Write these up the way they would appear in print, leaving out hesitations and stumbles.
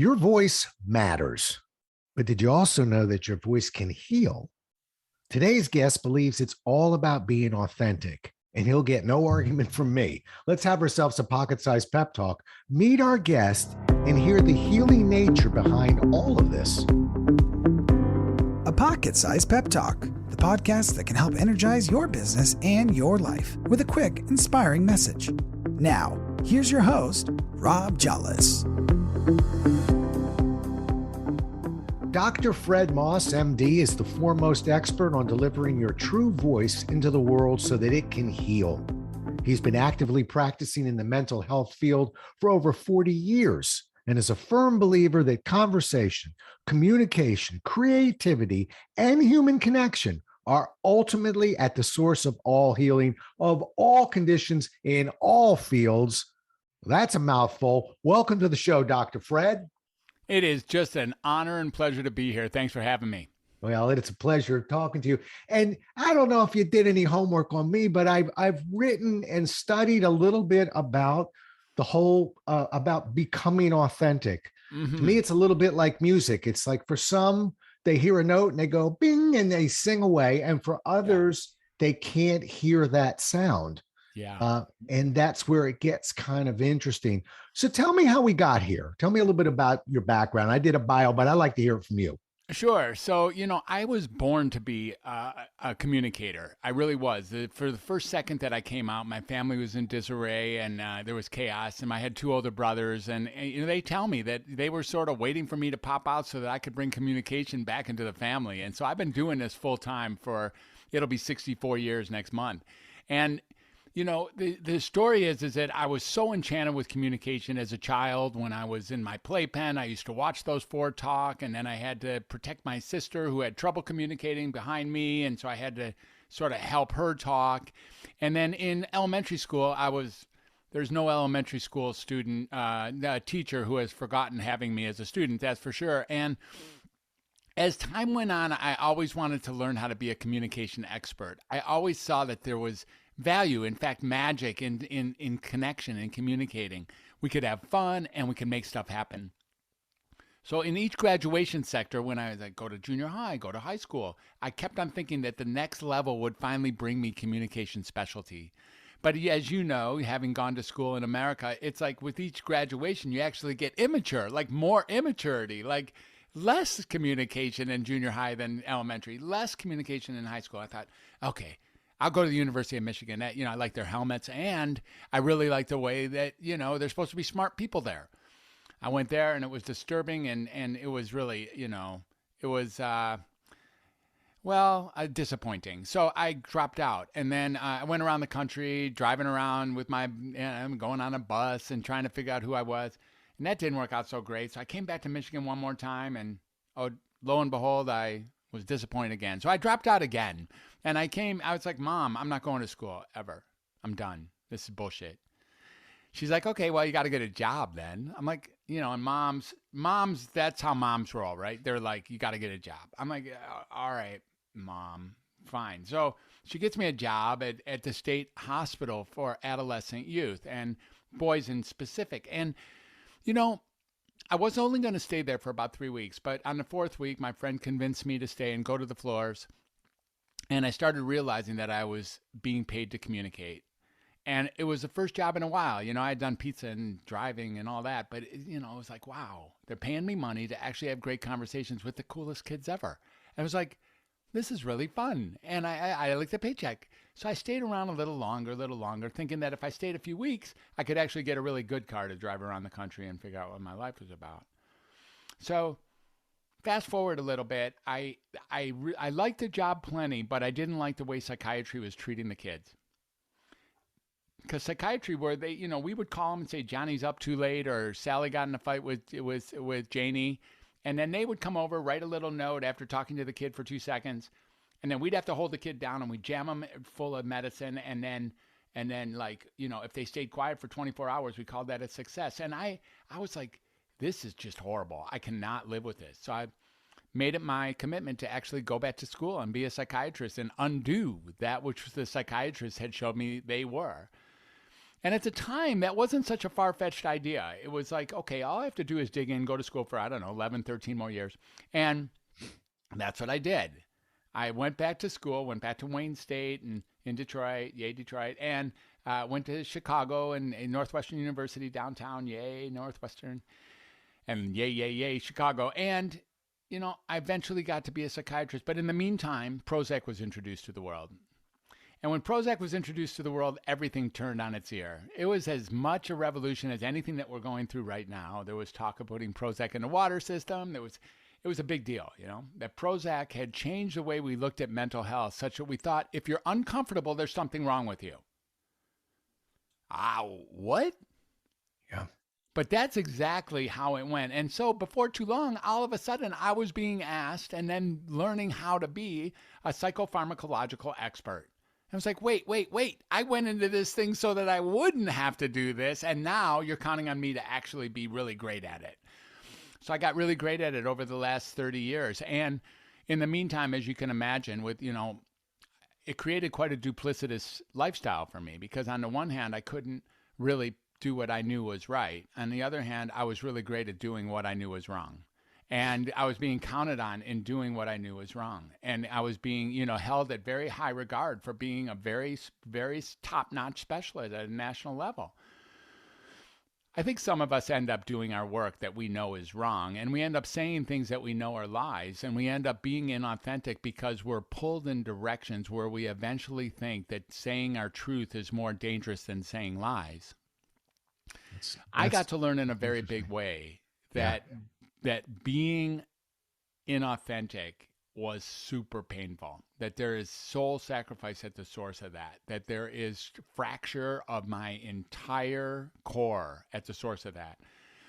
Your voice matters, but did you also know that your voice can heal? Today's guest believes it's all about being authentic, and he'll get no argument from me. Let's have ourselves a pocket sized pep talk, meet our guest, and hear the healing nature behind all of this. A Pocket Sized Pep Talk, the podcast that can help energize your business and your life with a quick, inspiring message. Now, here's your host, Rob Jollis. Dr. Fred Moss, MD, is the foremost expert on delivering your true voice into the world so that it can heal. He's been actively practicing in the mental health field for over 40 years and is a firm believer that conversation, communication, creativity, and human connection are ultimately at the source of all healing, of all conditions, in all fields. That's a mouthful. Welcome to the show, Dr. Fred. It is just an honor and pleasure to be here. Thanks for having me. Well, it's a pleasure talking to you. And I don't know if you did any homework on me, but I've written and studied a little bit about the whole about becoming authentic. Mm-hmm. To me, it's a little bit like music. It's like for some, they hear a note and they go bing and they sing away. And for others, they can't hear that sound. Yeah. And that's where it gets kind of interesting. So tell me how we got here. Tell me a little bit about your background. I did a bio, but I'd like to hear it from you. Sure. So, I was born to be a communicator. I really was. For the first second that I came out, my family was in disarray and there was chaos. And I had two older brothers. And they tell me that they were sort of waiting for me to pop out so that I could bring communication back into the family. And so I've been doing this full time it'll be 64 years next month. And the story is that I was so enchanted with communication as a child. When I was in my playpen, I used to watch those four talk, and then I had to protect my sister who had trouble communicating behind me, and so I had to sort of help her talk. And then in elementary school, there's no elementary school student, teacher who has forgotten having me as a student, that's for sure. And as time went on, I always wanted to learn how to be a communication expert. I always saw that there was value, in fact, magic in connection and communicating. We could have fun and we could make stuff happen. So in each graduation sector, when I was like, go to junior high, go to high school, I kept on thinking that the next level would finally bring me communication specialty. But as you know, having gone to school in America, it's like with each graduation, you actually get immature, like more immaturity, like less communication in junior high than elementary, less communication in high school. I thought, okay, I'll go to the University of Michigan. I like their helmets, and I really like the way that, they're supposed to be smart people there. I went there, and it was disturbing, and it was really, it was, disappointing. So I dropped out, and then I went around the country, driving around with going on a bus and trying to figure out who I was, and that didn't work out so great. So I came back to Michigan one more time, and lo and behold, I was disappointed again. So I dropped out again. And I was like, Mom, I'm not going to school ever. I'm done. This is bullshit. She's like, okay, well, you got to get a job then. I'm like, and moms, that's how moms roll, right? They're like, you got to get a job. I'm like, all right, Mom, fine. So she gets me a job at the state hospital for adolescent youth and boys in specific. And, I was only going to stay there for about 3 weeks, but on the fourth week, my friend convinced me to stay and go to the floors. And I started realizing that I was being paid to communicate. And it was the first job in a while. I had done pizza and driving and all that. But, it was like, wow, they're paying me money to actually have great conversations with the coolest kids ever. And I was like, this is really fun. And I like the paycheck. So I stayed around a little longer, thinking that if I stayed a few weeks, I could actually get a really good car to drive around the country and figure out what my life was about. So fast forward a little bit, I liked the job plenty, but I didn't like the way psychiatry was treating the kids. Because psychiatry, where we would call them and say, Johnny's up too late, or Sally got in a fight with Janie, and then they would come over, write a little note after talking to the kid for 2 seconds, and then we'd have to hold the kid down and we'd jam them full of medicine, and then if they stayed quiet for 24 hours, we called that a success. And I was like, this is just horrible. I cannot live with this. So I made it my commitment to actually go back to school and be a psychiatrist and undo that which the psychiatrists had showed me they were. And at the time, that wasn't such a far-fetched idea. It was like, okay, all I have to do is dig in, go to school for, I don't know, 11, 13 more years. And that's what I did. I went back to school, went back to Wayne State and in Detroit, yay, Detroit, and went to Chicago and Northwestern University downtown, yay, Northwestern, and yay, yay, yay, Chicago. And, I eventually got to be a psychiatrist. But in the meantime, Prozac was introduced to the world. And when Prozac was introduced to the world, everything turned on its ear. It was as much a revolution as anything that we're going through right now. There was talk of putting Prozac in the water system. It was a big deal, that Prozac had changed the way we looked at mental health, such that we thought, if you're uncomfortable, there's something wrong with you. What? Yeah. But that's exactly how it went. And so before too long, all of a sudden, I was being asked and then learning how to be a psychopharmacological expert. I was like, wait. I went into this thing so that I wouldn't have to do this. And now you're counting on me to actually be really great at it. So I got really great at it over the last 30 years. And in the meantime, as you can imagine, it created quite a duplicitous lifestyle for me, because on the one hand, I couldn't really do what I knew was right. On the other hand, I was really great at doing what I knew was wrong. And I was being counted on in doing what I knew was wrong. And I was being, held at very high regard for being a very, very top-notch specialist at a national level. I think some of us end up doing our work that we know is wrong, and we end up saying things that we know are lies, and we end up being inauthentic because we're pulled in directions where we eventually think that saying our truth is more dangerous than saying lies. I got to learn in a very big way that being inauthentic was super painful, that there is soul sacrifice at the source of that there is fracture of my entire core at the source of that.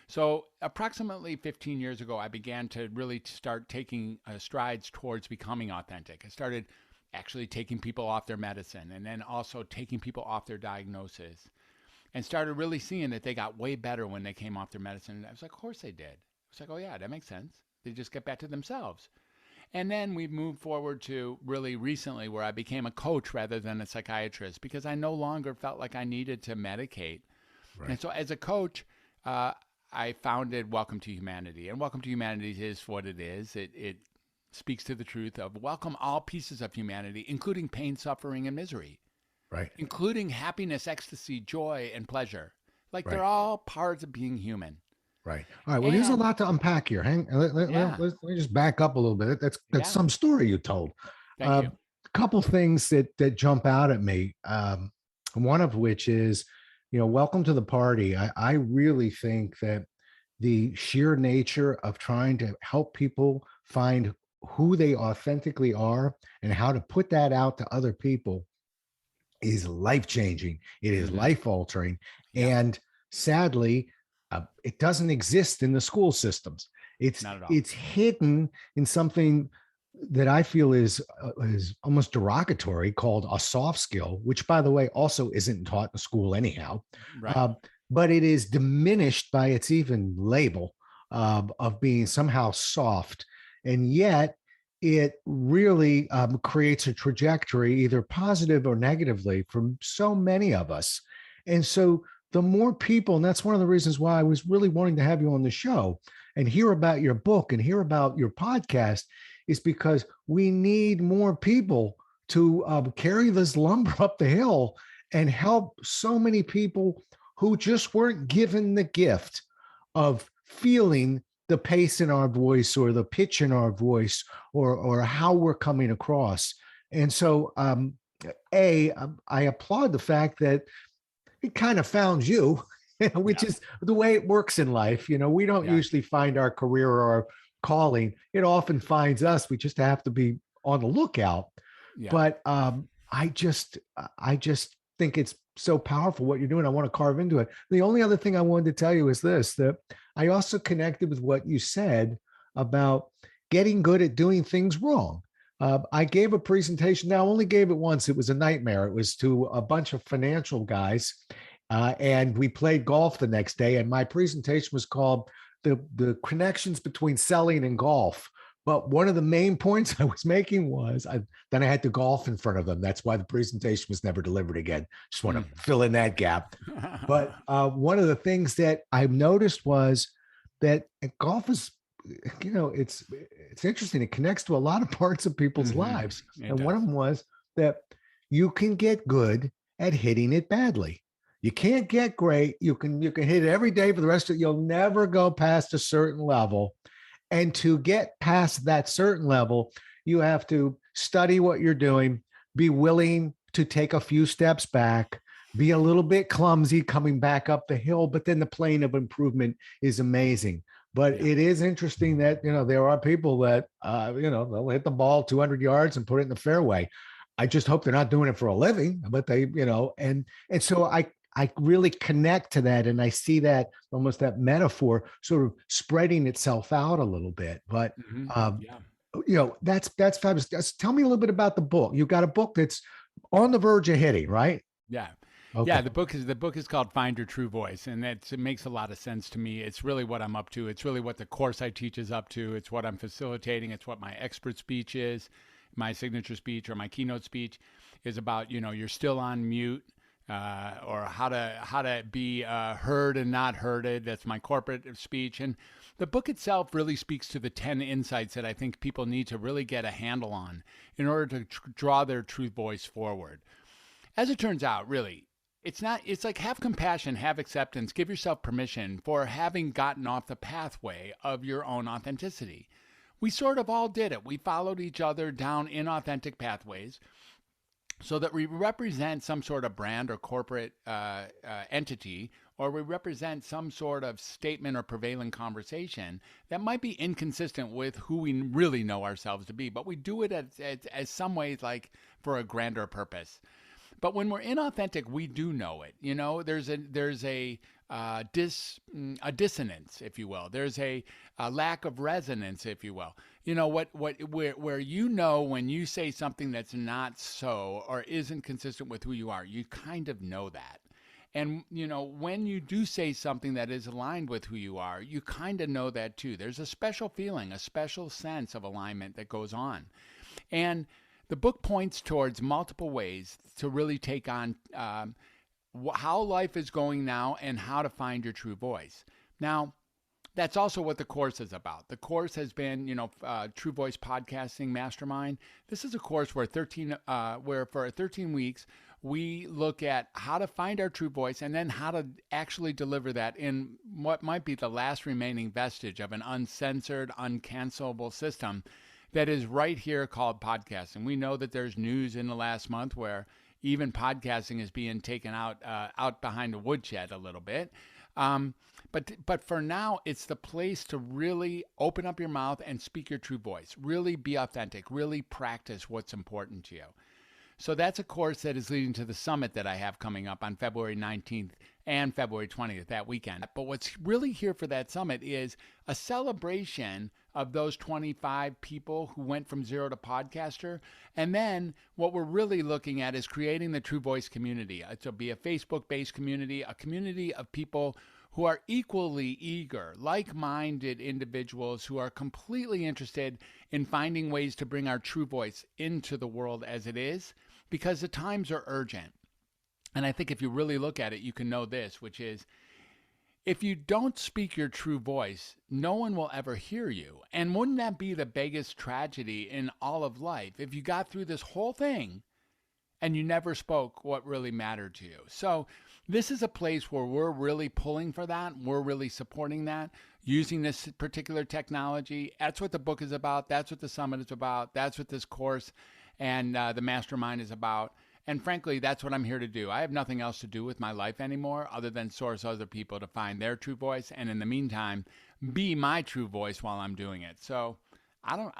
So approximately 15 years ago, I began to really start taking strides towards becoming authentic. I started actually taking people off their medicine, and then also taking people off their diagnosis, and started really seeing that they got way better when they came off their medicine. And I was like, of course they did. I was like, oh yeah, that makes sense. They just get back to themselves. And then we moved forward to really recently where I became a coach rather than a psychiatrist, because I no longer felt like I needed to medicate. Right. And so as a coach, I founded Welcome to Humanity. And Welcome to Humanity is what it is. It speaks to the truth of welcome all pieces of humanity, including pain, suffering, and misery. Right. Including happiness, ecstasy, joy, and pleasure. Like Right. They're all parts of being human. Right. All right. Well, there's a lot to unpack here. Let me just back up a little bit. That's some story you told. Thank you. A couple things that jump out at me. One of which is, welcome to the party. I really think that the sheer nature of trying to help people find who they authentically are and how to put that out to other people is life-changing. It is life-altering. Yeah. And sadly, it doesn't exist in the school systems. It's hidden in something that I feel is almost derogatory, called a soft skill, which, by the way, also isn't taught in school anyhow. Right. But it is diminished by its even label of being somehow soft, and yet it really creates a trajectory, either positive or negatively, for so many of us. And so the more people, and that's one of the reasons why I was really wanting to have you on the show and hear about your book and hear about your podcast, is because we need more people to carry this lumber up the hill and help so many people who just weren't given the gift of feeling the pace in our voice or the pitch in our voice or how we're coming across. And so, I applaud the fact that it kind of found you, which is the way it works in life. We don't usually find our career or our calling. It often finds us. We just have to be on the lookout. Yeah. But I just think it's so powerful what you're doing. I want to carve into it. The only other thing I wanted to tell you is this, that I also connected with what you said about getting good at doing things wrong. I gave a presentation. Now, I only gave it once. It was a nightmare. It was to a bunch of financial guys, and we played golf the next day. And my presentation was called the connections between selling and golf But one of the main points I was making was then I had to golf in front of them. That's why the presentation was never delivered again. Just want to fill in that gap. But one of the things that I've noticed was that golf is, it's interesting. It connects to a lot of parts of people's lives. And one of them was that you can get good at hitting it badly. You can't get great. You can hit it every day for the rest of it. You'll never go past a certain level. And to get past that certain level, you have to study what you're doing, be willing to take a few steps back, be a little bit clumsy coming back up the hill, but then the plane of improvement is amazing. But it is interesting that, there are people that, they'll hit the ball 200 yards and put it in the fairway. I just hope they're not doing it for a living, but they, and so I really connect to that. And I see that almost that metaphor sort of spreading itself out a little bit. But, that's fabulous. Tell me a little bit about the book. You've got a book that's on the verge of hitting, right? Yeah. Okay. Yeah, the book is called Find Your True Voice, and it makes a lot of sense to me. It's really what I'm up to. It's really what the course I teach is up to. It's what I'm facilitating. It's what my expert speech is, my signature speech or my keynote speech is about. You're still on mute, or how to be heard and not hearded. That's my corporate speech, and the book itself really speaks to the 10 insights that I think people need to really get a handle on in order to draw their true voice forward. As it turns out, really. It's like have compassion, have acceptance, give yourself permission for having gotten off the pathway of your own authenticity. We sort of all did it. We followed each other down inauthentic pathways so that we represent some sort of brand or corporate entity, or we represent some sort of statement or prevailing conversation that might be inconsistent with who we really know ourselves to be. But we do it as some ways like for a grander purpose. But when we're inauthentic, we do know it. There's a dissonance, if you will. There's a lack of resonance, if you will. Where when you say something that's not so or isn't consistent with who you are, you kind of know that. And, when you do say something that is aligned with who you are, you kind of know that too. There's a special feeling, a special sense of alignment that goes on. And the book points towards multiple ways to really take on how life is going now and how to find your true voice. Now, that's also what the course is about. The course has been, True Voice Podcasting Mastermind. This is a course where for 13 weeks, we look at how to find our true voice and then how to actually deliver that in what might be the last remaining vestige of an uncensored, uncancelable system that is right here called podcasting. We know that there's news in the last month where even podcasting is being taken out behind the woodshed a little bit. But for now, it's the place to really open up your mouth and speak your true voice. Really be authentic. Really practice what's important to you. So that's a course that is leading to the summit that I have coming up on February 19th and February 20th, that weekend. But what's really here for that summit is a celebration of those 25 people who went from zero to podcaster. And then what we're really looking at is creating the True Voice community. It'll be a Facebook-based community, a community of people who are equally eager, like-minded individuals who are completely interested in finding ways to bring our true voice into the world as it is, because the times are urgent. And I think if you really look at it, you can know this, which is, if you don't speak your true voice, no one will ever hear you. And wouldn't that be the biggest tragedy in all of life if you got through this whole thing and you never spoke what really mattered to you? So this is a place where we're really pulling for that. We're really supporting that, using this particular technology. That's what the book is about. That's what the summit is about. That's what this course and the mastermind is about. And frankly, that's what I'm here to do. I have nothing else to do with my life anymore other than source other people to find their true voice. And in the meantime, be my true voice while I'm doing it. So I got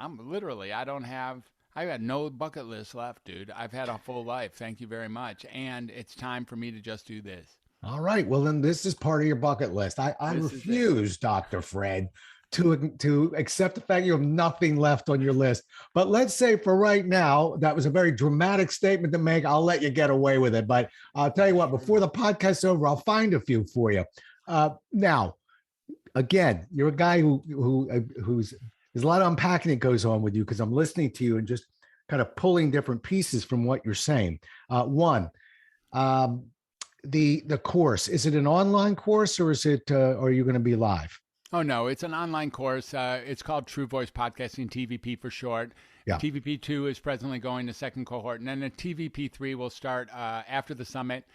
no bucket list left, dude. I've had a full life. Thank you very much. And it's time for me to just do this. All right. Well, then this is part of your bucket list. I refuse, Dr. Fred, to accept the fact you have nothing left on your list. But let's say for right now, that was a very dramatic statement to make. I'll let you get away with it. But I'll tell you what, before the podcast's over, I'll find a few for you. Now, again, you're a guy who's there's a lot of unpacking that goes on with you because I'm listening to you and just kind of pulling different pieces from what you're saying. One, um, the course, is it an online course or is it or are you going to be live? Oh, no, it's an online course. It's called True Voice Podcasting, TVP for short. Yeah. TVP 2 is presently going to second cohort, and then the TVP 3 will start after the summit.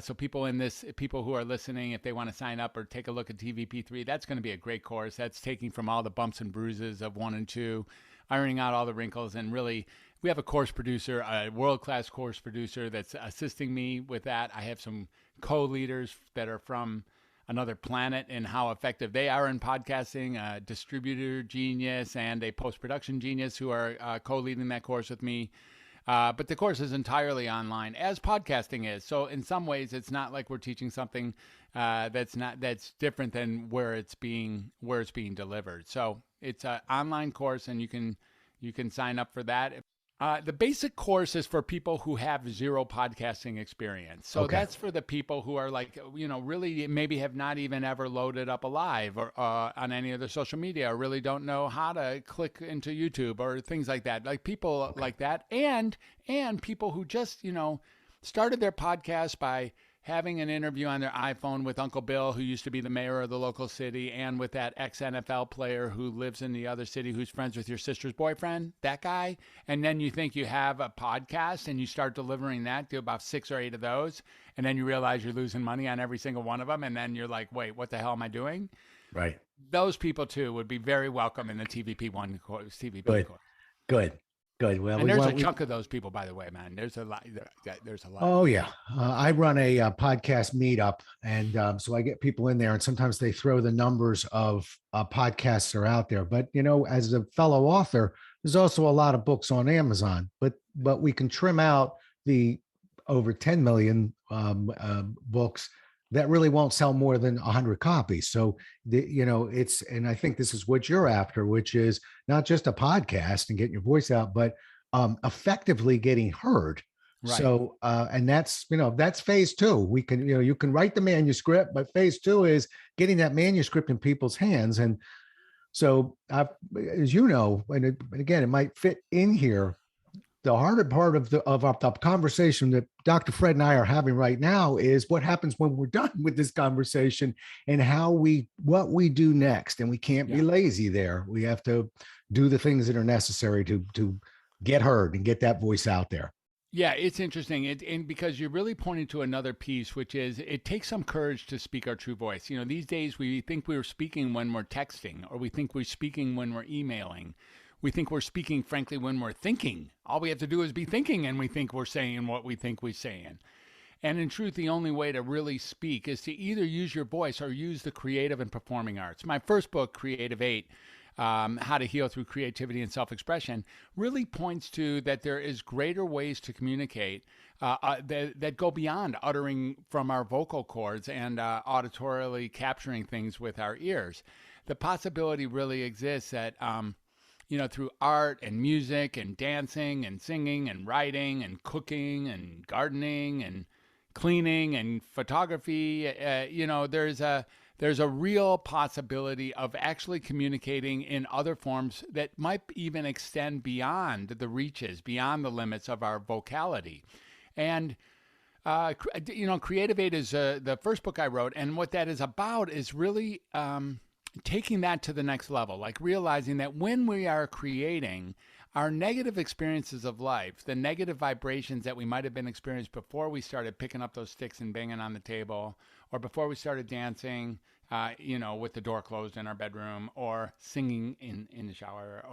So people who are listening, if they want to sign up or take a look at TVP 3, that's going to be a great course. That's taking from all the bumps and bruises of 1 and 2, ironing out all the wrinkles, and really, we have a course producer, a world-class course producer that's assisting me with that. I have some co-leaders that are from another planet and how effective they are in podcasting, a distributor genius and a post-production genius who are co-leading that course with me. But the course is entirely online, as podcasting is. So in some ways, it's not like we're teaching something that's different than where it's being delivered. So it's an online course, and you can sign up for that. The basic course is for people who have zero podcasting experience. So that's for the people who are like, really maybe have not even ever loaded up a live or on any other social media, or really don't know how to click into YouTube or things like that. Like people like that, and people who just, started their podcast by having an interview on their iPhone with Uncle Bill, who used to be the mayor of the local city, and with that ex-NFL player who lives in the other city who's friends with your sister's boyfriend, that guy. And then you think you have a podcast and you start delivering that, do about 6 or 8 of those, and then you realize you're losing money on every single one of them, and then you're like, wait, what the hell am I doing? Right. Those people, too, would be very welcome in the TVP1 course, Good. course. Good. Well, and there's a chunk of those people, by the way, man. There's a lot. There's a lot. Oh yeah, I run a podcast meetup, and so I get people in there, and sometimes they throw the numbers of podcasts that are out there. But as a fellow author, there's also a lot of books on Amazon. But we can trim out the over 10 million books that really won't sell more than 100 copies. So it's, and I think this is what you're after, which is not just a podcast and getting your voice out, but effectively getting heard. Right. So, and that's phase 2. We can, you can write the manuscript, but phase 2 is getting that manuscript in people's hands. And so as you know, and again, it might fit in here. The harder part of the conversation that Dr. Fred and I are having right now is what happens when we're done with this conversation and what we do next. And we can't be lazy there. We have to do the things that are necessary to get heard and get that voice out there. Yeah, it's interesting. And because you're really pointing to another piece, which is it takes some courage to speak our true voice. These days we think we're speaking when we're texting, or we think we're speaking when we're emailing. We think we're speaking, frankly, when we're thinking. All we have to do is be thinking, and we think we're saying what we think we're saying. And in truth, the only way to really speak is to either use your voice or use the creative and performing arts. My first book, Creative 8, How to Heal Through Creativity and Self-Expression, really points to that there is greater ways to communicate that go beyond uttering from our vocal cords and auditorily capturing things with our ears. The possibility really exists that through art and music and dancing and singing and writing and cooking and gardening and cleaning and photography, there's a real possibility of actually communicating in other forms that might even extend beyond the reaches, beyond the limits of our vocality. And Creative 8 is the first book I wrote, and what that is about is really taking that to the next level, like realizing that when we are creating, our negative experiences of life, the negative vibrations that we might have been experienced before we started picking up those sticks and banging on the table, or before we started dancing, with the door closed in our bedroom, or singing in the shower,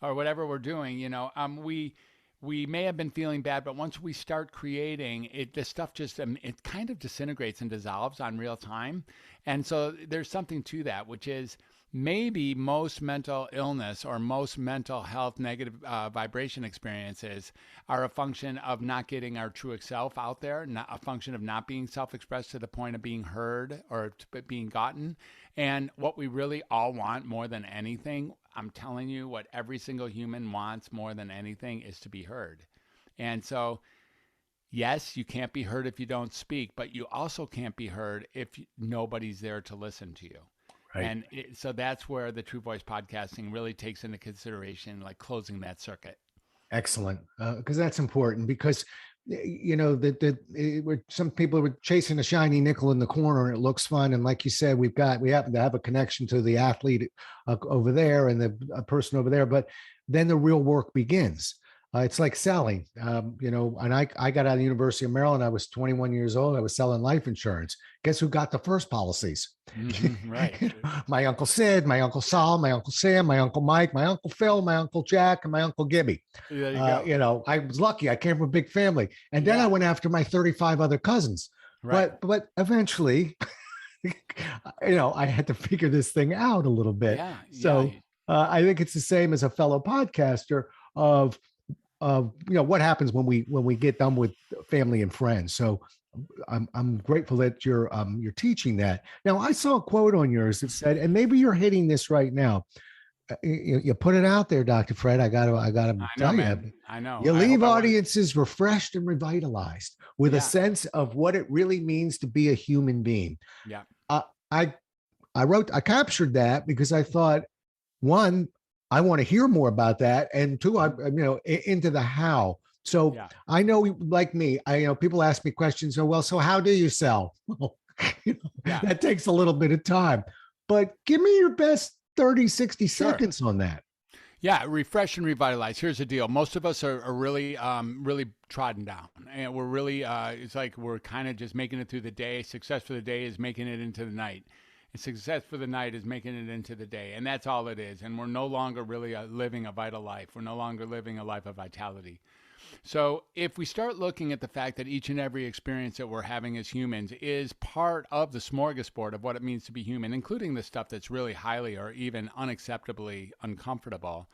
or whatever we're doing, we may have been feeling bad, but once we start creating, the stuff just it kind of disintegrates and dissolves on real time. And so there's something to that, which is maybe most mental illness or most mental health negative vibration experiences are a function of not getting our true self out there, not a function of not being self-expressed to the point of being heard or being gotten. And what we really all want more than anything, I'm telling you, what every single human wants more than anything is to be heard. And so, yes, you can't be heard if you don't speak, but you also can't be heard if nobody's there to listen to you. Right. So that's where the True Voice podcasting really takes into consideration, like closing that circuit. Excellent, because that's important. Because some people were chasing a shiny nickel in the corner, and it looks fun. And like you said, we happen to have a connection to the athlete over there and the person over there, but then the real work begins. It's like selling, and I got out of the University of Maryland. I was 21 years old. I was selling life insurance. Guess who got the first policies? Right. My Uncle Sid, my Uncle Sol, my Uncle Sam, my Uncle Mike, my Uncle Phil, my Uncle Jack, and my Uncle Gibby. There you go. I was lucky. I came from a big family. And then I went after my 35 other cousins. Right. But eventually, I had to figure this thing out a little bit. Yeah. So I think it's the same as a fellow podcaster of what happens when we get done with family and friends. So I'm grateful that you're teaching that. Now, I saw a quote on yours that said, and maybe you're hitting this right now. You put it out there, Dr. Fred. I gotta tell you, I know. You leave audiences refreshed and revitalized with a sense of what it really means to be a human being. Yeah. I captured that because I thought, one, I want to hear more about that, and two, I'm into the how. So I know, like me, people ask me questions. So how do you sell? That takes a little bit of time, but give me your best 30, 60 seconds on that. Yeah, refresh and revitalize. Here's the deal. Most of us are really, really trodden down, and we're really, it's like we're kind of just making it through the day. Success for the day is making it into the night. And success for the night is making it into the day. And that's all it is. And we're no longer really living a vital life. We're no longer living a life of vitality. So if we start looking at the fact that each and every experience that we're having as humans is part of the smorgasbord of what it means to be human, including the stuff that's really highly or even unacceptably uncomfortable,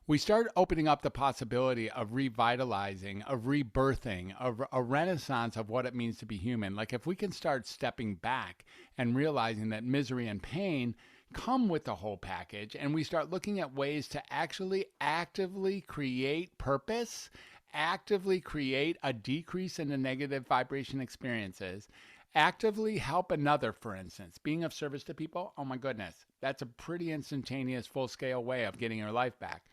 we start opening up the possibility of revitalizing, of rebirthing, of a renaissance of what it means to be human. Like if we can start stepping back and realizing that misery and pain come with the whole package, and we start looking at ways to actually actively create purpose, actively create a decrease in the negative vibration experiences, actively help another, for instance, being of service to people, oh my goodness, that's a pretty instantaneous, full-scale way of getting your life back.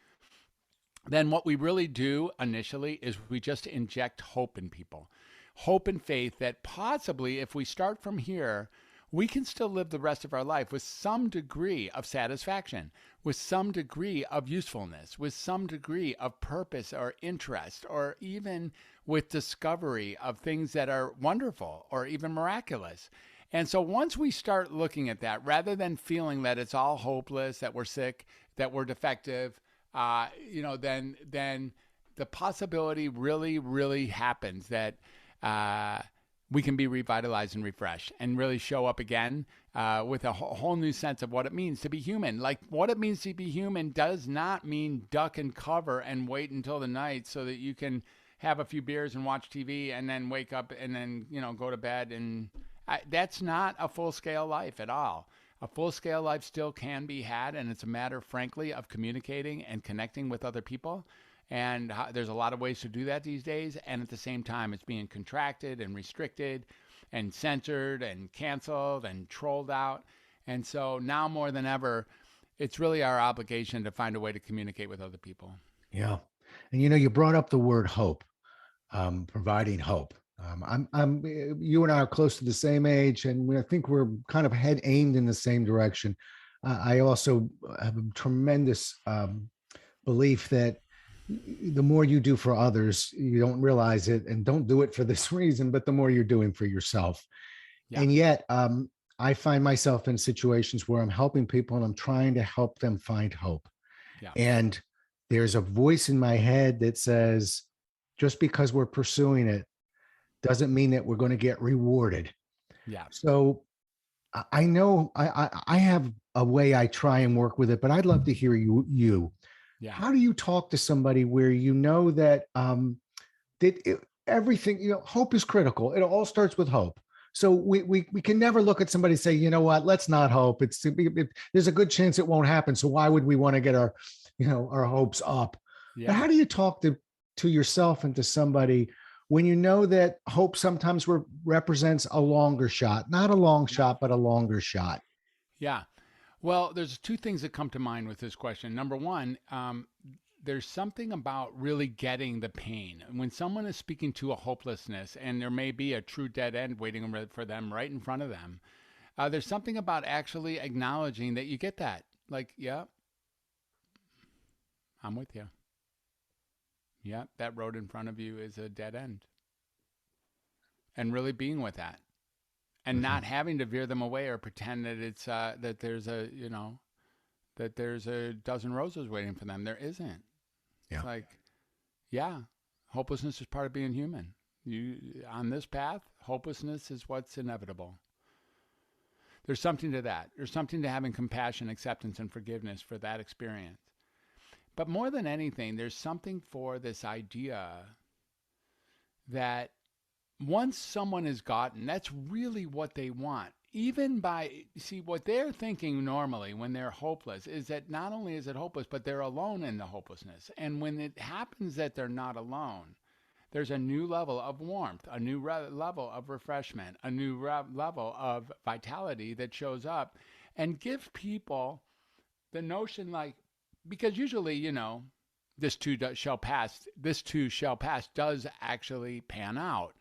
Then what we really do initially is we just inject hope in people. Hope and faith that possibly if we start from here, we can still live the rest of our life with some degree of satisfaction, with some degree of usefulness, with some degree of purpose or interest, or even with discovery of things that are wonderful or even miraculous. And so once we start looking at that, rather than feeling that it's all hopeless, that we're sick, that we're defective, then the possibility really, really happens that we can be revitalized and refreshed and really show up again with a whole new sense of what it means to be human. Like what it means to be human does not mean duck and cover and wait until the night so that you can have a few beers and watch TV and then wake up and then, go to bed. And that's not a full-scale life at all. A full-scale life still can be had, and it's a matter, frankly, of communicating and connecting with other people. And there's a lot of ways to do that these days. And at the same time, it's being contracted and restricted and censored and canceled and trolled out. And so now more than ever, it's really our obligation to find a way to communicate with other people. Yeah. And, you brought up the word hope, providing hope. You and I are close to the same age, and I think we're kind of head aimed in the same direction. I also have a tremendous belief that the more you do for others, you don't realize it and don't do it for this reason, but the more you're doing for yourself. Yeah. And yet I find myself in situations where I'm helping people and I'm trying to help them find hope. Yeah. And there's a voice in my head that says, just because we're pursuing it doesn't mean that we're going to get rewarded. Yeah. So I know I have a way I try and work with it, but I'd love to hear you. Yeah. How do you talk to somebody where that everything, hope is critical. It all starts with hope. So we can never look at somebody and say, you know what, let's not hope. There's a good chance it won't happen. So why would we want to get our hopes up? Yeah. But how do you talk to yourself and to somebody when you know that hope sometimes represents a longer shot, not a long shot, but a longer shot? Yeah. Well, there's two things that come to mind with this question. Number one, there's something about really getting the pain. When someone is speaking to a hopelessness and there may be a true dead end waiting for them right in front of them, there's something about actually acknowledging that you get that. Like, yeah, I'm with you. Yeah, that road in front of you is a dead end. And really being with that. And not having to veer them away or pretend that it's that there's a dozen roses waiting for them. There isn't. Yeah. It's like, yeah, hopelessness is part of being human. You on this path, hopelessness is what's inevitable. There's something to that. There's something to having compassion, acceptance, and forgiveness for that experience. But more than anything, there's something for this idea that once someone is gotten, that's really what they want. Even what they're thinking normally when they're hopeless is that not only is it hopeless, but they're alone in the hopelessness. And when it happens that they're not alone, there's a new level of warmth, a new level of refreshment, a new level of vitality that shows up and gives people the notion because usually, this too shall pass does actually pan out.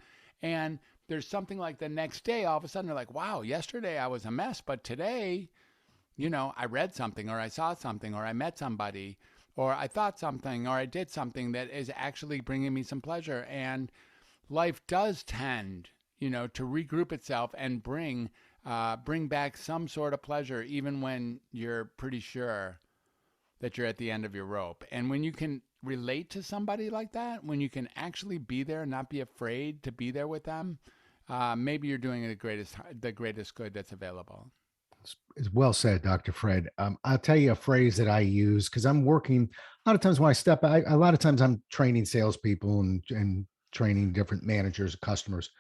And there's something like the next day, all of a sudden they're like, wow, yesterday I was a mess, but today, I read something or I saw something or I met somebody or I thought something or I did something that is actually bringing me some pleasure. And life does tend, to regroup itself and bring back some sort of pleasure, even when you're pretty sure that you're at the end of your rope. And when you can relate to somebody like that, when you can actually be there and not be afraid to be there with them, maybe you're doing the greatest good that's available. It's well said, Dr. Fred. I'll tell you a phrase that I use because I'm working a lot of times when I step out, a lot of times I'm training salespeople and training different managers, customers.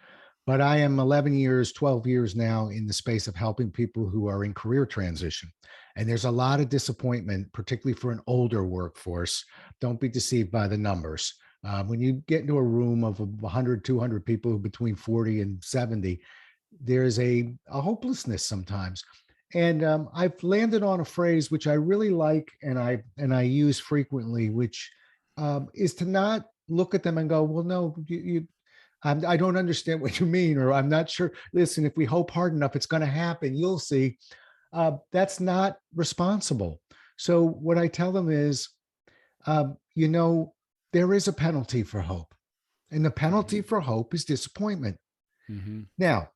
But I am 11 years, 12 years now in the space of helping people who are in career transition. And there's a lot of disappointment, particularly for an older workforce. Don't be deceived by the numbers. When you get into a room of 100, 200 people between 40 and 70, there's a hopelessness sometimes. And I've landed on a phrase which I really like and I use frequently, which is to not look at them and go, well, no, I don't understand what you mean, or I'm not sure. Listen, if we hope hard enough, it's going to happen. You'll see. That's not responsible. So what I tell them is, there is a penalty for hope. And the penalty for hope is disappointment. Mm-hmm. Now,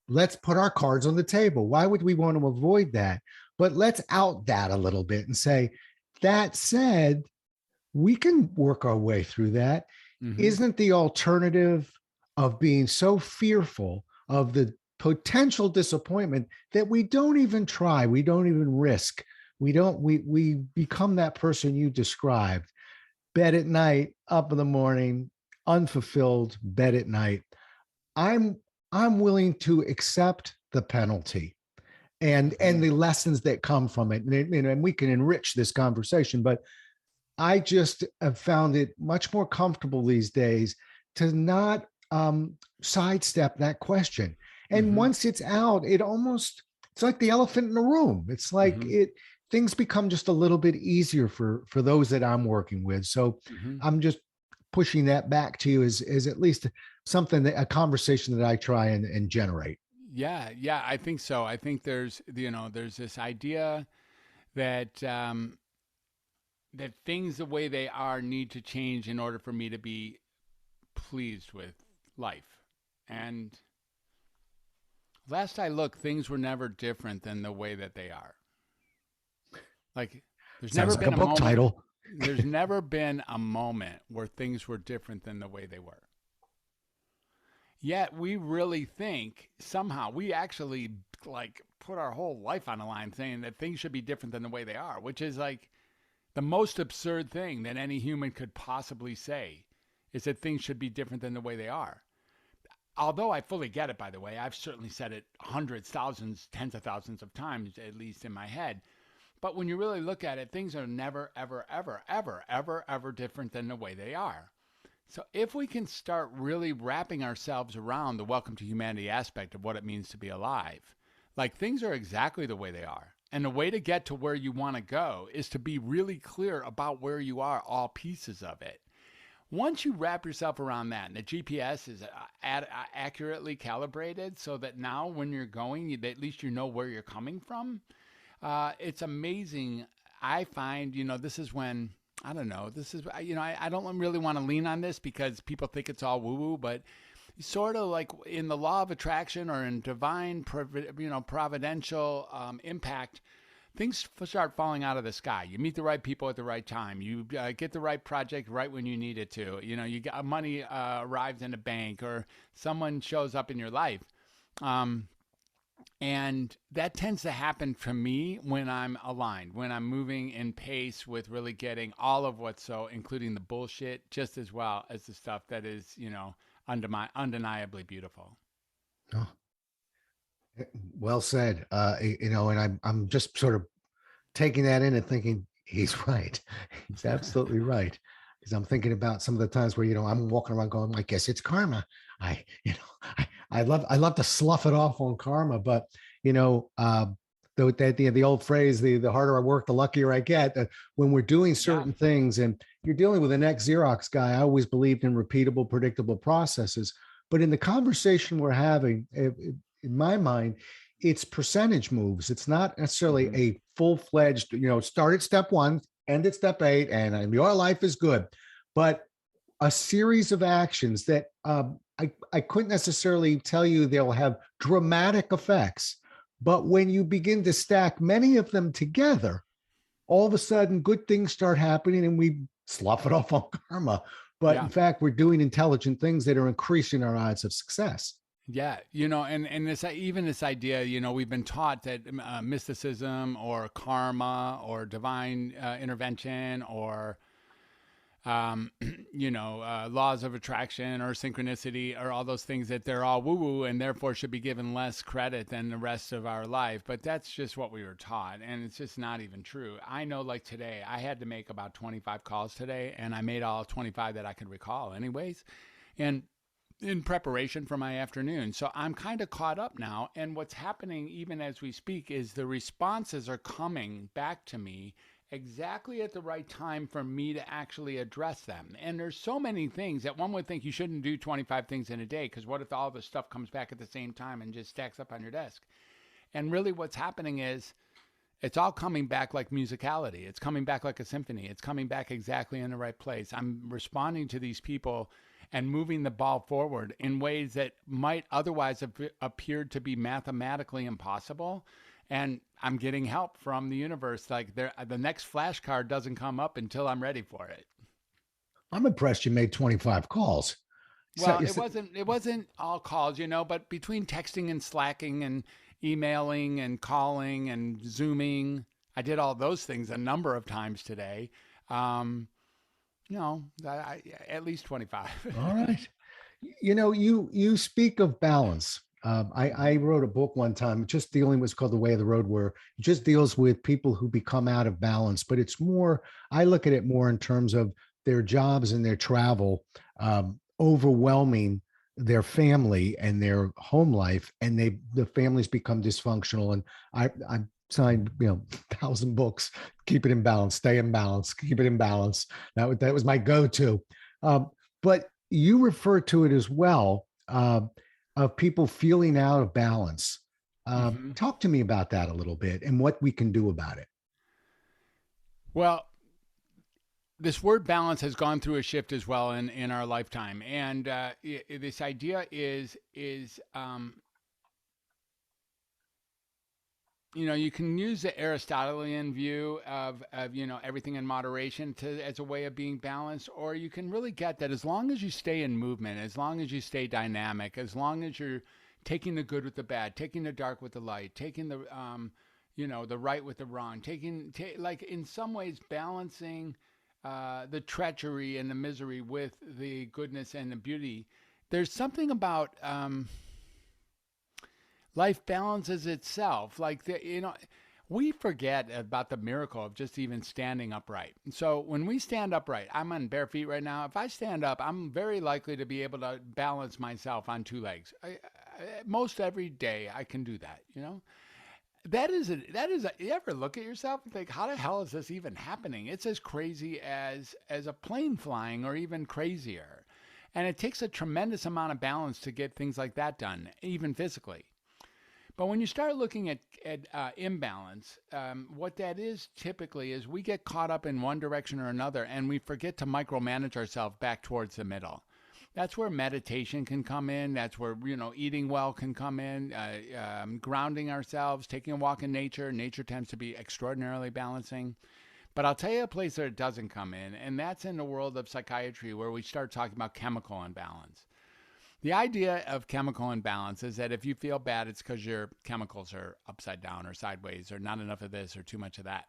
let's put our cards on the table. Why would we want to avoid that? But let's out that a little bit and say, that said, we can work our way through that. Mm-hmm. Isn't the alternative of being so fearful of the potential disappointment that we don't even try, we don't even risk, we become that person you described, bed at night, up in the morning, unfulfilled, bed at night. I'm willing to accept the penalty and the lessons that come from it. And we can enrich this conversation, but I just have found it much more comfortable these days to not sidestep that question. And once it's out, it's like the elephant in the room. It's like things become just a little bit easier for those that I'm working with. So I'm just pushing that back to you as at least a conversation that I try and generate. Yeah, I think so. I think there's this idea that that things the way they are need to change in order for me to be pleased with life. And last I looked, things were never different than the way that they are. Like, there's Sounds never been a book title. There's never been a moment where things were different than the way they were. Yet we really think somehow we actually put our whole life on the line saying that things should be different than the way they are, which is like the most absurd thing that any human could possibly say, is that things should be different than the way they are. Although I fully get it, by the way, I've certainly said it hundreds, thousands, tens of thousands of times, at least in my head. But when you really look at it, things are never, ever, ever, ever, ever, ever different than the way they are. So if we can start really wrapping ourselves around the welcome to humanity aspect of what it means to be alive, Like things are exactly the way they are. And the way to get to where you want to go is to be really clear about where you are, all pieces of it. Once you wrap yourself around that, and the GPS is accurately calibrated so that now when you're going, at least you know where you're coming from, it's amazing. I find, this is when, I don't know, this is, I don't really want to lean on this because people think it's all woo-woo, but sort of like in the law of attraction or in divine, providential impact, things start falling out of the sky. You meet the right people at the right time. You get the right project right when you need it to. You got money arrives in a bank or someone shows up in your life. And that tends to happen for me when I'm aligned, when I'm moving in pace with really getting all of what's so, including the bullshit, just as well as the stuff that is, undeniably beautiful. Oh, well said. And I'm just sort of taking that in and thinking he's right. He's absolutely right. Because I'm thinking about some of the times where I'm walking around going, I guess it's karma. I love to slough it off on karma, but the old phrase, the harder I work, the luckier I get. When we're doing certain things, and you're dealing with an ex-Xerox guy, I always believed in repeatable, predictable processes. But in the conversation we're having, in my mind, it's percentage moves. It's not necessarily a full-fledged, start at step 1, end at step 8, and your life is good. But a series of actions that I couldn't necessarily tell you they'll have dramatic effects. But when you begin to stack many of them together, all of a sudden good things start happening and we slough it off on karma. But in fact, we're doing intelligent things that are increasing our odds of success. Yeah, and this idea, we've been taught that mysticism or karma or divine intervention or laws of attraction or synchronicity or all those things, that they're all woo-woo and therefore should be given less credit than the rest of our life. But that's just what we were taught, and it's just not even true. I know, like today, I had to make about 25 calls today, and I made all 25 that I could recall anyways. And in preparation for my afternoon. So I'm kind of caught up now. And what's happening even as we speak is the responses are coming back to me exactly at the right time for me to actually address them. And there's so many things that one would think you shouldn't do 25 things in a day, because what if all the stuff comes back at the same time and just stacks up on your desk? And really what's happening is it's all coming back like musicality. It's coming back like a symphony. It's coming back exactly in the right place. I'm responding to these people and moving the ball forward in ways that might otherwise have appeared to be mathematically impossible. And I'm getting help from the universe. Like the next flashcard doesn't come up until I'm ready for it. I'm impressed you made 25 calls. Well, it wasn't all calls, but between texting and slacking and emailing and calling and Zooming, I did all those things a number of times today. At least 25. All right. You speak of balance. I wrote a book one time just dealing with, called The Way of the Road, where it just deals with people who become out of balance. But it's more, I look at it more in terms of their jobs and their travel overwhelming their family and their home life, and the families become dysfunctional. And I signed 1,000 books, keep it in balance, stay in balance, keep it in balance. That was my go-to. But you refer to it as well, of people feeling out of balance. Talk to me about that a little bit and what we can do about it. Well, this word balance has gone through a shift as well in our lifetime. And this idea is you can use the Aristotelian view of everything in moderation as a way of being balanced, or you can really get that as long as you stay in movement, as long as you stay dynamic, as long as you're taking the good with the bad, taking the dark with the light, taking the the right with the wrong, like in some ways balancing the treachery and the misery with the goodness and the beauty. There's something about life balances itself. Like we forget about the miracle of just even standing upright. So when we stand upright, I'm on bare feet right now. If I stand up, I'm very likely to be able to balance myself on 2 legs. Most every day I can do that, you ever look at yourself and think, how the hell is this even happening? It's as crazy as a plane flying, or even crazier. And it takes a tremendous amount of balance to get things like that done, even physically. But when you start looking at imbalance, what that is typically is we get caught up in one direction or another, and we forget to micromanage ourselves back towards the middle. That's where meditation can come in. That's where, eating well can come in, grounding ourselves, taking a walk in nature. Nature tends to be extraordinarily balancing. But I'll tell you a place where it doesn't come in, and that's in the world of psychiatry, where we start talking about chemical imbalance. The idea of chemical imbalance is that if you feel bad, it's because your chemicals are upside down or sideways, or not enough of this or too much of that.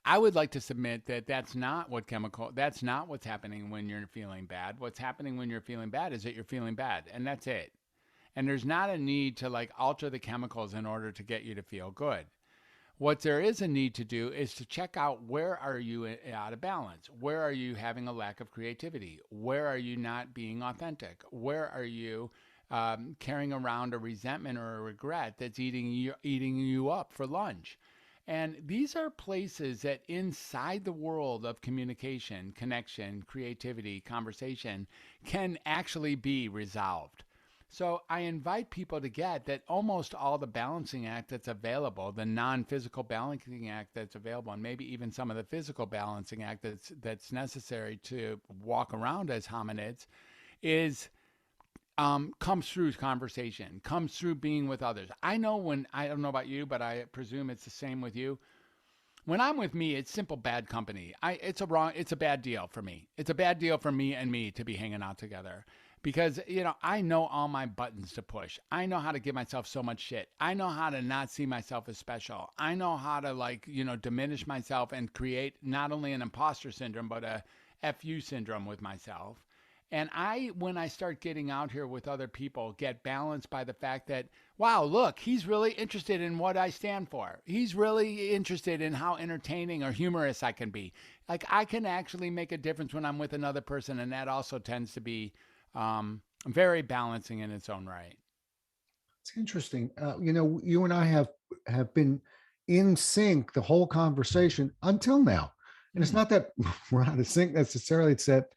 I would like to submit that that's not what's happening when you're feeling bad. What's happening when you're feeling bad is that you're feeling bad, and that's it. And there's not a need to alter the chemicals in order to get you to feel good. What there is a need to do is to check out, where are you out of balance? Where are you having a lack of creativity? Where are you not being authentic? Where are you carrying around a resentment or a regret that's eating you up for lunch? And these are places that inside the world of communication, connection, creativity, conversation can actually be resolved. So I invite people to get that almost all the balancing act that's available, the non-physical balancing act that's available, and maybe even some of the physical balancing act that's necessary to walk around as hominids, is comes through conversation, comes through being with others. I don't know about you, but I presume it's the same with you. When I'm with me, it's simple bad company. It's a bad deal for me. It's a bad deal for me and me to be hanging out together, because, I know all my buttons to push. I know how to give myself so much shit. I know how to not see myself as special. I know how to diminish myself and create not only an imposter syndrome, but a FU syndrome with myself. And when I start getting out here with other people, get balanced by the fact that, wow, look, he's really interested in what I stand for. He's really interested in how entertaining or humorous I can be. I can actually make a difference when I'm with another person, and that also tends to be very balancing in its own right. It's interesting. You and I have been in sync the whole conversation until now. And it's not that we're out of sync necessarily. It's that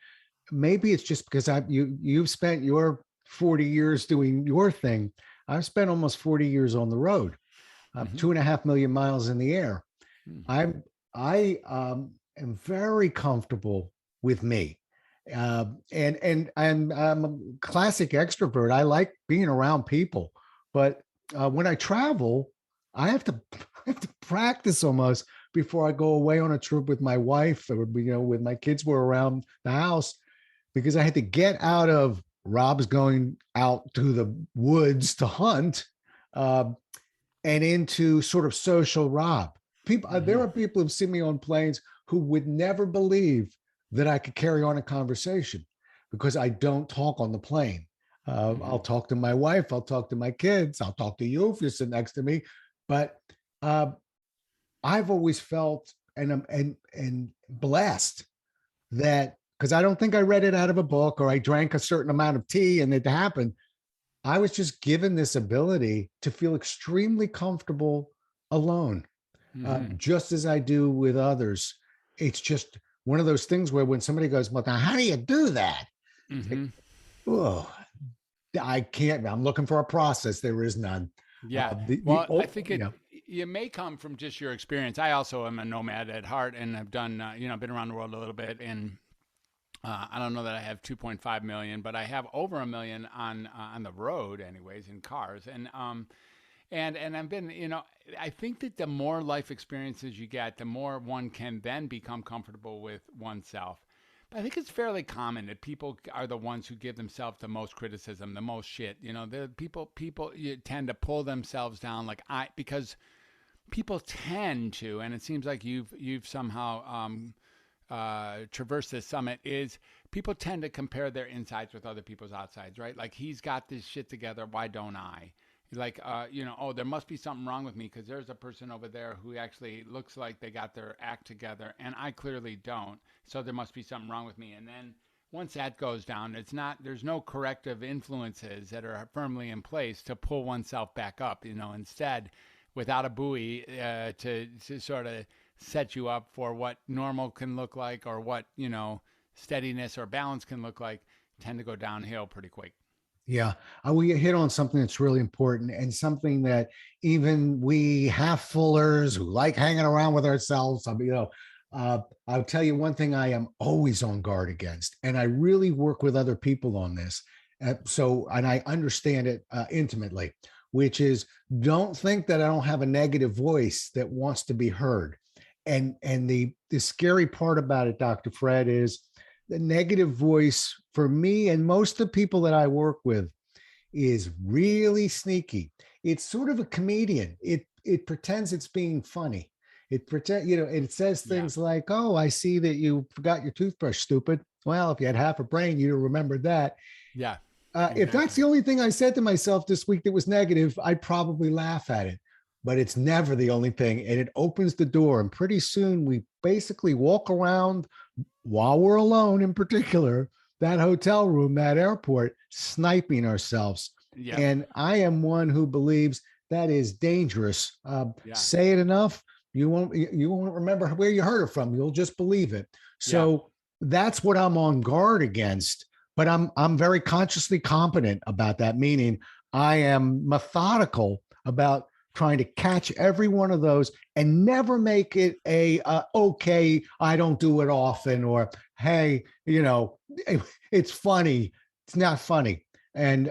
maybe it's just because you've spent your 40 years doing your thing. I've spent almost 40 years on the road, 2.5 million miles in the air. I am very comfortable with me. And I'm a classic extrovert. I like being around people, but when I travel, I have to practice almost before I go away on a trip with my wife, or with my kids were around the house, because I had to get out of Rob's going out to the woods to hunt, and into sort of social Rob. There are people who've seen me on planes who would never believe that I could carry on a conversation, because I don't talk on the plane. I'll talk to my wife. I'll talk to my kids. I'll talk to you if you're sitting next to me. But I've always felt and blessed that, because I don't think I read it out of a book, or I drank a certain amount of tea and it happened. I was just given this ability to feel extremely comfortable alone, just as I do with others. It's just one of those things where when somebody goes, well, now how do you do that? Like, oh, I can't. I'm looking for a process. There is none. Yeah. I think it may come from just your experience. I also am a nomad at heart, and I've done, been around the world a little bit. And I don't know that I have 2.5 million, but I have over 1 million on the road, anyways, in cars. And I've been, I think that the more life experiences you get, the more one can then become comfortable with oneself. But I think it's fairly common that people are the ones who give themselves the most criticism, the most shit. The people tend to pull themselves down, because people tend to, and it seems like you've somehow traversed this summit, is people tend to compare their insides with other people's outsides, right? Like, he's got this shit together, why don't I? Like, there must be something wrong with me because there's a person over there who actually looks like they got their act together, and I clearly don't. So there must be something wrong with me. And then once that goes down, there's no corrective influences that are firmly in place to pull oneself back up. Instead, without a buoy to sort of set you up for what normal can look like, or what steadiness or balance can look like, tend to go downhill pretty quick. Yeah, we hit on something that's really important, and something that even we half fullers who like hanging around with ourselves, I'll tell you one thing I am always on guard against, and I really work with other people on this. And I understand it intimately, which is, don't think that I don't have a negative voice that wants to be heard. And the scary part about it, Dr. Fred, is the negative voice for me and most of the people that I work with is really sneaky. It's sort of a comedian. It pretends it's being funny. It says things like, "Oh, I see that you forgot your toothbrush, stupid." Well, if you had half a brain, you'd remember that. Yeah. Exactly. If that's the only thing I said to myself this week that was negative, I'd probably laugh at it. But it's never the only thing. And it opens the door. And pretty soon we basically walk around, while we're alone in particular, that hotel room, that airport, sniping ourselves. Yep. And I am one who believes that is dangerous. Say it enough, you won't remember where you heard it from. You'll just believe it. So that's what I'm on guard against. But I'm very consciously competent about that, meaning I am methodical about trying to catch every one of those and never make it okay, I don't do it often, or hey, it's funny. It's not funny. And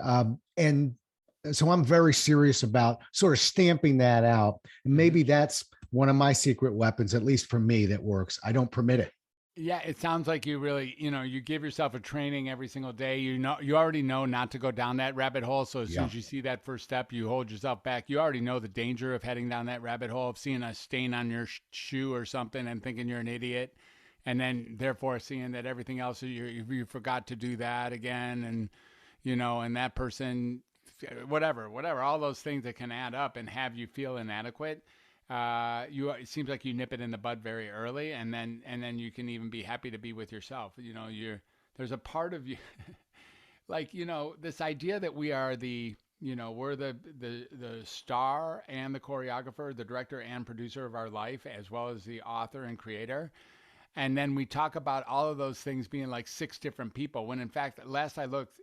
so I'm very serious about sort of stamping that out. And maybe that's one of my secret weapons, at least for me, that works. I don't permit it. Yeah, it sounds like you really, you give yourself a training every single day. You already know not to go down that rabbit hole. So as soon as you see that first step, you hold yourself back. You already know the danger of heading down that rabbit hole, of seeing a stain on your shoe or something and thinking you're an idiot. And then therefore seeing that everything else, you forgot to do that again. And, and that person, whatever, all those things that can add up and have you feel inadequate. It seems like you nip it in the bud very early, and then you can even be happy to be with yourself. There's a part of you, like, this idea that we are we're the star and the choreographer, the director and producer of our life, as well as the author and creator. And then we talk about all of those things being like 6 different people, when in fact, last I looked,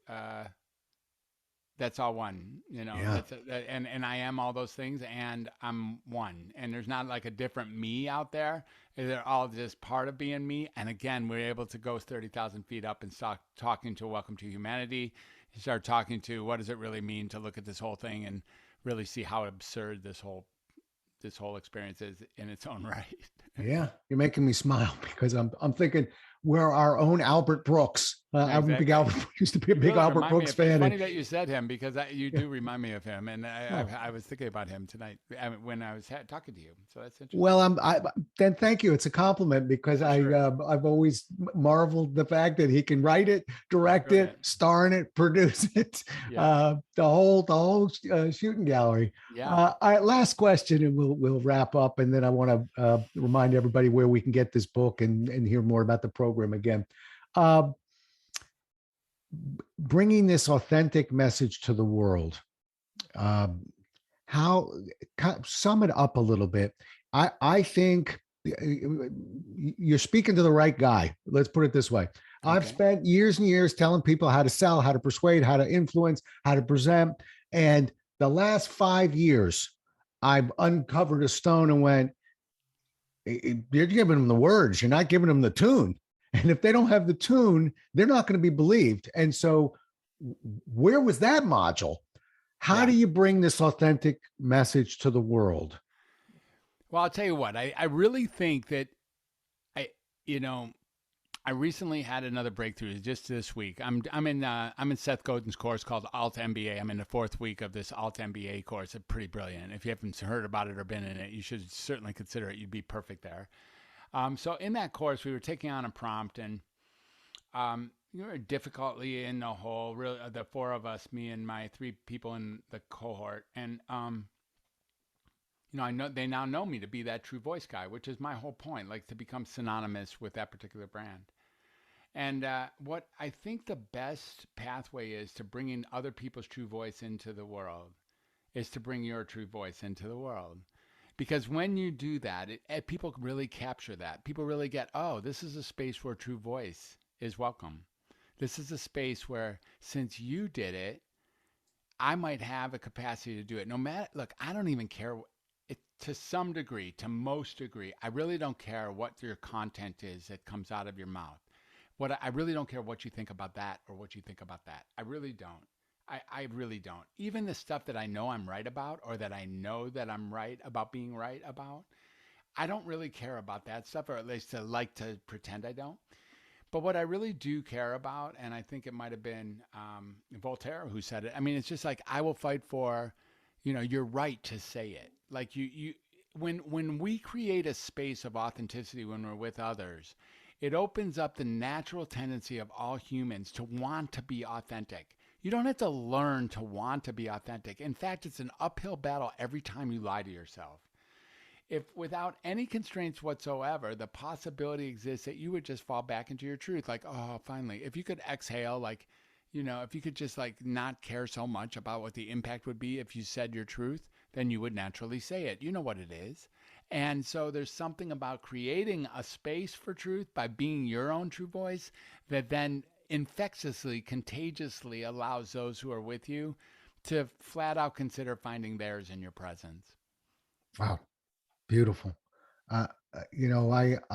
that's all one, and I am all those things, and I'm one, and there's not like a different me out there. They're all just part of being me. And again, we're able to go 30,000 feet up and start talking to Welcome to Humanity. You start talking to what does it really mean to look at this whole thing and really see how absurd this whole experience is in its own right. Yeah, you're making me smile, because I'm thinking we're our own Albert Brooks. I'm a big used to be a big Albert Brooks fan. It's funny that you said him, because you do remind me of him, and I was thinking about him tonight when I was talking to you. So that's interesting. Well, then thank you. It's a compliment, because I've always marveled the fact that he can write it, direct it, star in it, produce it, the whole shooting gallery. Yeah. All right, last question, and we'll wrap up, and then I want to remind everybody where we can get this book and hear more about the program again. Bringing this authentic message to the world, how sum it up a little bit. I think you're speaking to the right guy. Let's put it this way. Okay. I've spent years and years telling people how to sell, how to persuade, how to influence, how to present. And the last 5 years, I've uncovered a stone and went, you're giving them the words, you're not giving them the tune. And if they don't have the tune, they're not going to be believed. And so where was that module? How do you bring this authentic message to the world? Well, I'll tell you what, I really think that I recently had another breakthrough just this week. I'm in Seth Godin's course called Alt MBA. I'm in the 4th week of this Alt MBA course. It's pretty brilliant. If you haven't heard about it or been in it, you should certainly consider it. You'd be perfect there. So in that course, we were taking on a prompt, and we were difficultly in the hole. Really, the 4 of us, me and my 3 people in the cohort, and I know they now know me to be that true voice guy, which is my whole point, like to become synonymous with that particular brand. And what I think the best pathway is to bringing other people's true voice into the world is to bring your true voice into the world. Because when you do that, people really capture that. People really get, oh, this is a space where true voice is welcome. This is a space where, since you did it, I might have a capacity to do it. No matter, look, I don't even care. To some degree, to most degree, I really don't care what your content is that comes out of your mouth. I really don't care what you think about that or what you think about that. I really don't. I really don't. Even the stuff that I know I'm right about, or that I know that I'm right about being right about, I don't really care about that stuff, or at least I like to pretend I don't. But what I really do care about, and I think it might have been Voltaire who said it. I mean, it's just like, I will fight for, your right to say it. Like when we create a space of authenticity when we're with others, it opens up the natural tendency of all humans to want to be authentic. You don't have to learn to want to be authentic. In fact, it's an uphill battle every time you lie to yourself. If without any constraints whatsoever, the possibility exists that you would just fall back into your truth. Like, oh, finally, if you could exhale, like, if you could just like not care so much about what the impact would be if you said your truth, then you would naturally say it. You know what it is. And so there's something about creating a space for truth by being your own true voice that then infectiously, contagiously allows those who are with you to flat out consider finding theirs in your presence. Wow. Beautiful. I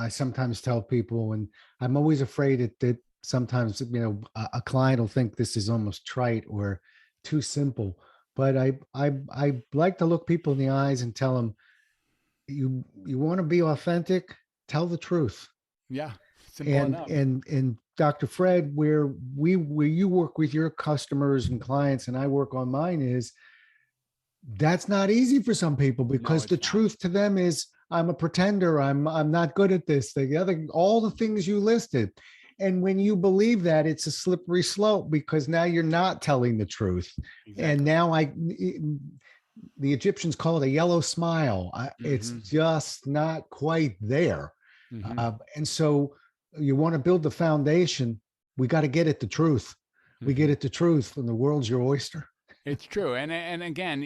sometimes tell people, and I'm always afraid that sometimes, a client will think this is almost trite or too simple, but I like to look people in the eyes and tell them, you want to be authentic, tell the truth. Yeah. Simple enough. And Dr. Fred, where you work with your customers and clients and I work on mine, is that's not easy for some people, because the truth to them is, I'm a pretender. I'm not good at this. All the things you listed. And when you believe that, it's a slippery slope, because now you're not telling the truth. Exactly. And now the Egyptians call it a yellow smile. It's just not quite there. And so you want to build the foundation. We got to get at the truth. We get at the truth, and the world's your oyster. It's true. And again,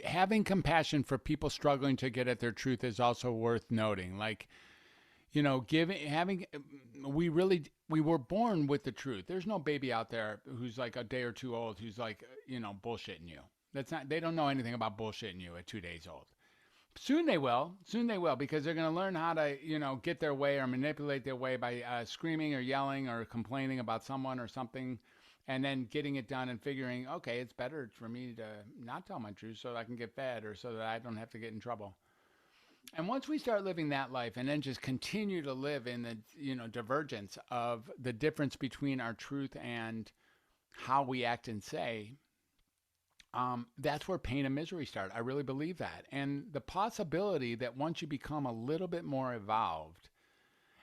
having compassion for people struggling to get at their truth is also worth noting. Like, we were born with the truth. There's no baby out there who's like a day or two old who's like, bullshitting you. They don't know anything about bullshitting you at 2 days old. Soon they will, because they're going to learn how to, get their way or manipulate their way by screaming or yelling or complaining about someone or something. And then getting it done and figuring, okay, it's better for me to not tell my truth so that I can get fed, or so that I don't have to get in trouble. And once we start living that life, and then just continue to live in the, divergence of the difference between our truth and how we act and say, that's where pain and misery start. I really believe that. And the possibility that once you become a little bit more evolved,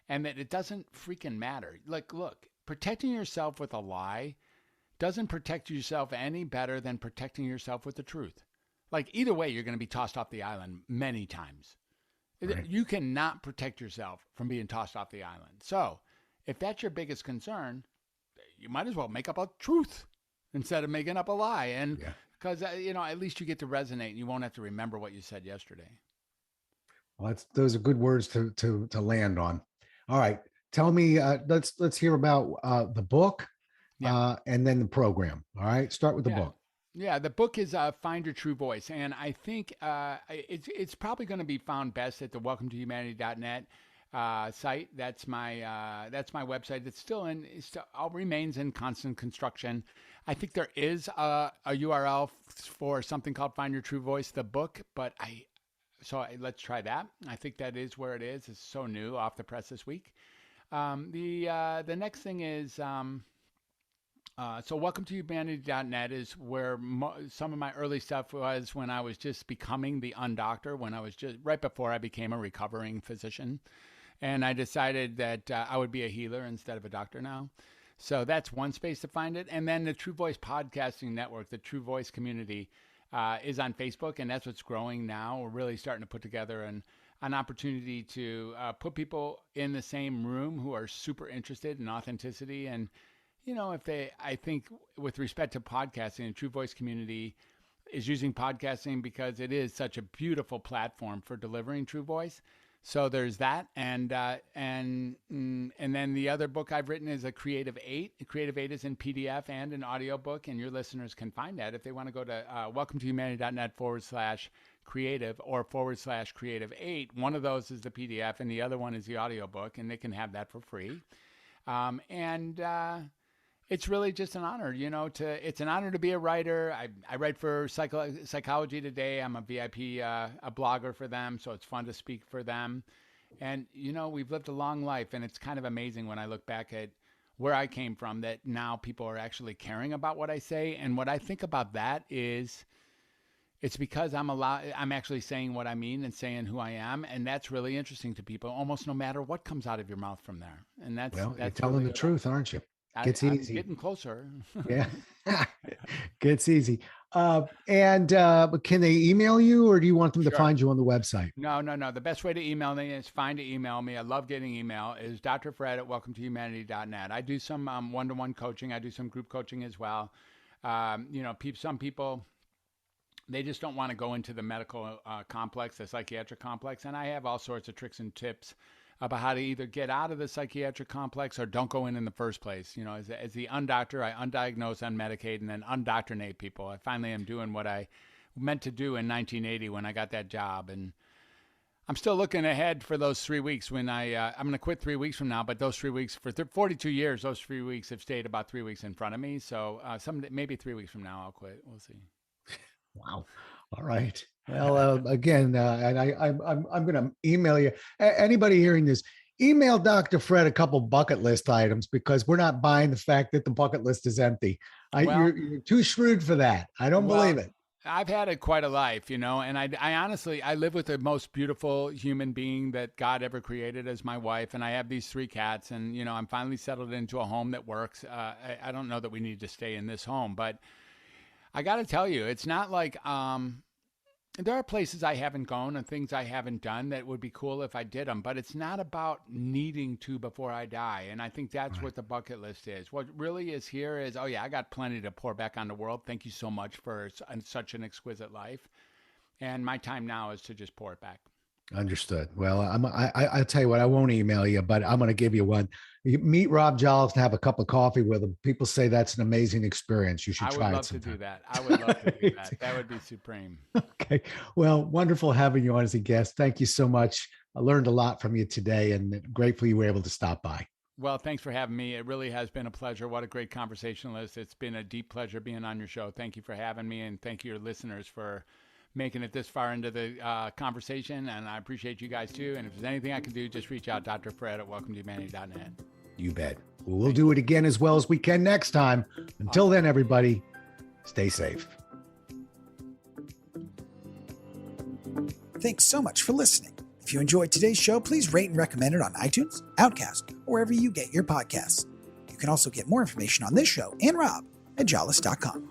and that it doesn't freaking matter. Like, look, protecting yourself with a lie doesn't protect yourself any better than protecting yourself with the truth. Like, either way, you're going to be tossed off the island many times. Right. You cannot protect yourself from being tossed off the island. So if that's your biggest concern, you might as well make up a truth instead of making up a lie. And because, at least you get to resonate, and you won't have to remember what you said yesterday. Well, those are good words to land on. All right. Tell me, let's hear about the book. And then the program. All right. Start with the book. Yeah. The book is Find Your True Voice. And I think it's probably going to be found best at the welcometohumanity.net site. That's my website. It's still remains in constant construction. I think there is a URL for something called Find Your True Voice, the book, but let's try that. I think that is where it is. It's so new, off the press this week. The next thing is, so welcometohumanity.net is where some of my early stuff was when I was just becoming the undoctor, when I was just right before I became a recovering physician. And I decided that I would be a healer instead of a doctor now. So that's one space to find it. And then the True Voice Podcasting Network, the True Voice community, is on Facebook, and that's what's growing now. We're really starting to put together an opportunity to put people in the same room who are super interested in authenticity. And, I think with respect to podcasting, the True Voice community is using podcasting because it is such a beautiful platform for delivering true voice. So there's that, and then the other book I've written is a Creative 8. Creative 8 is in PDF and an audiobook, and your listeners can find that if they want to go to welcometohumanity.net/creative or /creative8. One of those is the PDF, and the other one is the audiobook, and they can have that for free. It's really just an honor, it's an honor to be a writer. I write for Psychology Today. I'm a VIP, a blogger for them, so it's fun to speak for them. And, we've lived a long life, and it's kind of amazing when I look back at where I came from that now people are actually caring about what I say. And what I think about that is it's because I'm actually saying what I mean and saying who I am. And that's really interesting to people, almost no matter what comes out of your mouth from there. And that's you're telling really the truth, aren't you? Gets easy. I'm getting closer. Yeah. Gets easy. But can they email you, or do you want them to find you on the website? No. The best way to email me is fine to email me. I love getting email. Is drfred@welcometohumanity.net. I do some one-to-one coaching. I do some group coaching as well. Some people, they just don't want to go into the medical complex, the psychiatric complex. And I have all sorts of tricks and tips about how to either get out of the psychiatric complex or don't go in the first place. As the undoctor, I undiagnose, unmedicate, and then undoctrinate people. I finally am doing what I meant to do in 1980 when I got that job. And I'm still looking ahead for those 3 weeks when I'm going to quit 3 weeks from now, but those 3 weeks, for 42 years, those 3 weeks have stayed about 3 weeks in front of me. So maybe 3 weeks from now, I'll quit. We'll see. Wow. All right. Well, again, and I'm going to email you. Anybody hearing this, email Dr. Fred a couple bucket list items, because we're not buying the fact that the bucket list is empty. You're too shrewd for that. I don't believe it. I've had quite a life, and I honestly, I live with the most beautiful human being that God ever created as my wife. And I have these 3 cats, and, I'm finally settled into a home that works. I don't know that we need to stay in this home, but I got to tell you, it's not like, there are places I haven't gone and things I haven't done that would be cool if I did them, but it's not about needing to before I die. And I think that's what the bucket list is. What really is here is, oh yeah, I got plenty to pour back on the world. Thank you so much for such an exquisite life. And my time now is to just pour it back. Understood. Well, I'll tell you what, I won't email you, but I'm going to give you one. You meet Rob Jolliffe and have a cup of coffee with him. People say that's an amazing experience. You should try it sometime. I would love to do that. That would be supreme. Okay. Well, wonderful having you on as a guest. Thank you so much. I learned a lot from you today, and grateful you were able to stop by. Well, thanks for having me. It really has been a pleasure. What a great conversationalist. It's been a deep pleasure being on your show. Thank you for having me, and thank you, your listeners, for making it this far into the conversation. And I appreciate you guys too. And if there's anything I can do, just reach out, Dr. Fred at welcometohumanity.net. You bet. Well, we'll do it again as well as we can next time. Until then, everybody, stay safe. Thanks so much for listening. If you enjoyed today's show, please rate and recommend it on iTunes, Outcast, or wherever you get your podcasts. You can also get more information on this show and Rob at jollis.com.